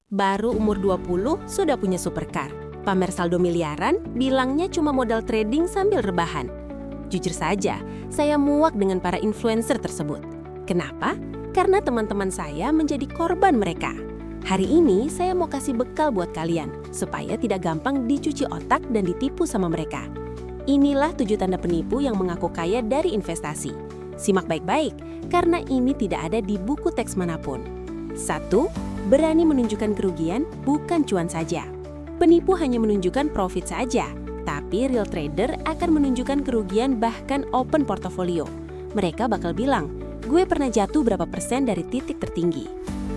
Baru umur 20 sudah punya supercar. Pamer saldo miliaran, bilangnya cuma modal trading sambil rebahan. Jujur saja, saya muak dengan para influencer tersebut. Kenapa? Karena teman-teman saya menjadi korban mereka. Hari ini saya mau kasih bekal buat kalian, supaya tidak gampang dicuci otak dan ditipu sama mereka. Inilah 7 tanda penipu yang mengaku kaya dari investasi. Simak baik-baik, karena ini tidak ada di buku teks manapun. 1. Berani menunjukkan kerugian, bukan cuan saja. Penipu hanya menunjukkan profit saja, tapi real trader akan menunjukkan kerugian bahkan open portofolio. Mereka bakal bilang, gue pernah jatuh berapa persen dari titik tertinggi.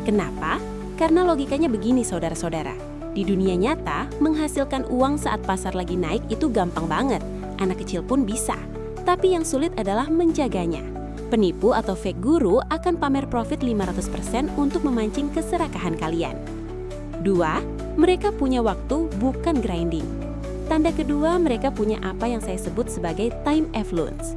Kenapa? Karena logikanya begini saudara-saudara. Di dunia nyata, menghasilkan uang saat pasar lagi naik itu gampang banget. Anak kecil pun bisa. Tapi yang sulit adalah menjaganya. Penipu atau fake guru akan pamer profit 500% untuk memancing keserakahan kalian. 2. Mereka punya waktu, bukan grinding. Tanda kedua, mereka punya apa yang saya sebut sebagai time affluence.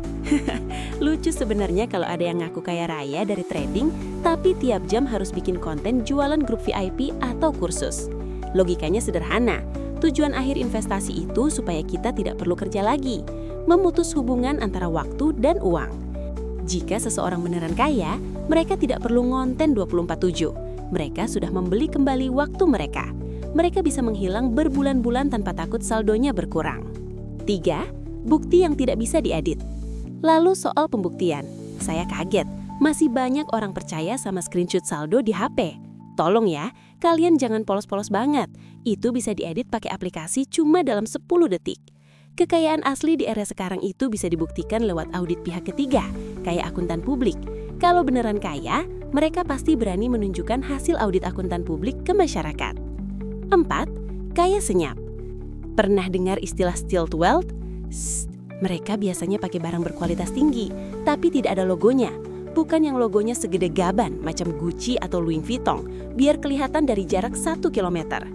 Lucu sebenarnya kalau ada yang ngaku kaya raya dari trading, tapi tiap jam harus bikin konten jualan grup VIP atau kursus. Logikanya sederhana, tujuan akhir investasi itu supaya kita tidak perlu kerja lagi, memutus hubungan antara waktu dan uang. Jika seseorang beneran kaya, mereka tidak perlu ngonten 24/7. Mereka sudah membeli kembali waktu mereka. Mereka bisa menghilang berbulan-bulan tanpa takut saldonya berkurang. 3. Bukti yang tidak bisa diedit. Lalu soal pembuktian, saya kaget, masih banyak orang percaya sama screenshot saldo di HP. Tolong ya, kalian jangan polos-polos banget. Itu bisa diedit pakai aplikasi cuma dalam 10 detik. Kekayaan asli di era sekarang itu bisa dibuktikan lewat audit pihak ketiga, kayak akuntan publik. Kalau beneran kaya, mereka pasti berani menunjukkan hasil audit akuntan publik ke masyarakat. 4. Kaya senyap. Pernah dengar istilah stealth wealth? Mereka biasanya pakai barang berkualitas tinggi, tapi tidak ada logonya. Bukan yang logonya segede gaban, macam Gucci atau Louis Vuitton, biar kelihatan dari jarak 1 km.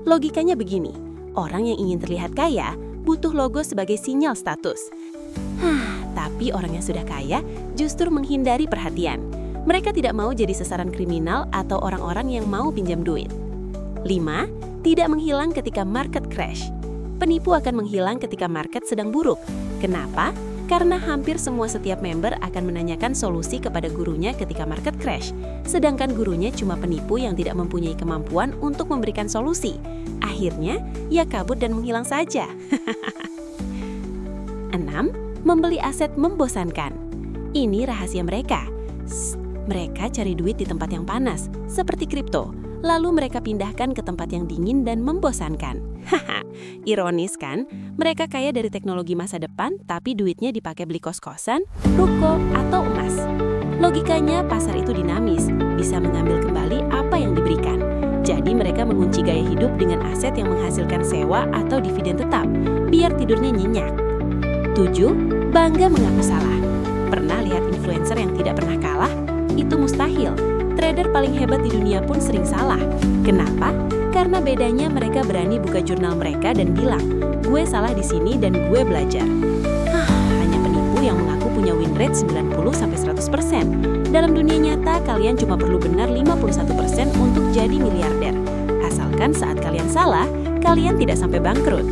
Logikanya begini, orang yang ingin terlihat kaya, butuh logo sebagai sinyal status. Tapi orang yang sudah kaya justru menghindari perhatian. Mereka tidak mau jadi sasaran kriminal atau orang-orang yang mau pinjam duit. 5. Tidak menghilang ketika market crash. Penipu akan menghilang ketika market sedang buruk. Kenapa? Karena hampir semua setiap member akan menanyakan solusi kepada gurunya ketika market crash. Sedangkan gurunya cuma penipu yang tidak mempunyai kemampuan untuk memberikan solusi. Akhirnya, ia kabur dan menghilang saja. 6. Membeli aset membosankan. Ini rahasia mereka. Mereka cari duit di tempat yang panas, seperti kripto. Lalu mereka pindahkan ke tempat yang dingin dan membosankan. Ironis kan? Mereka kaya dari teknologi masa depan, tapi duitnya dipakai beli kos-kosan, ruko, atau emas. Logikanya, pasar itu dinamis, bisa mengambil kembali apa yang diberikan. Jadi mereka mengunci gaya hidup dengan aset yang menghasilkan sewa atau dividen tetap, biar tidurnya nyenyak. 7. Bangga mengaku salah. Pernah lihat influencer yang tidak pernah kalah? Itu mustahil. Trader paling hebat di dunia pun sering salah. Kenapa? Karena bedanya mereka berani buka jurnal mereka dan bilang, gue salah di sini dan gue belajar. Hanya penipu yang mengaku punya win rate 90-100%. Dalam dunia nyata, kalian cuma perlu benar 51% untuk jadi miliarder. Asalkan saat kalian salah, kalian tidak sampai bangkrut.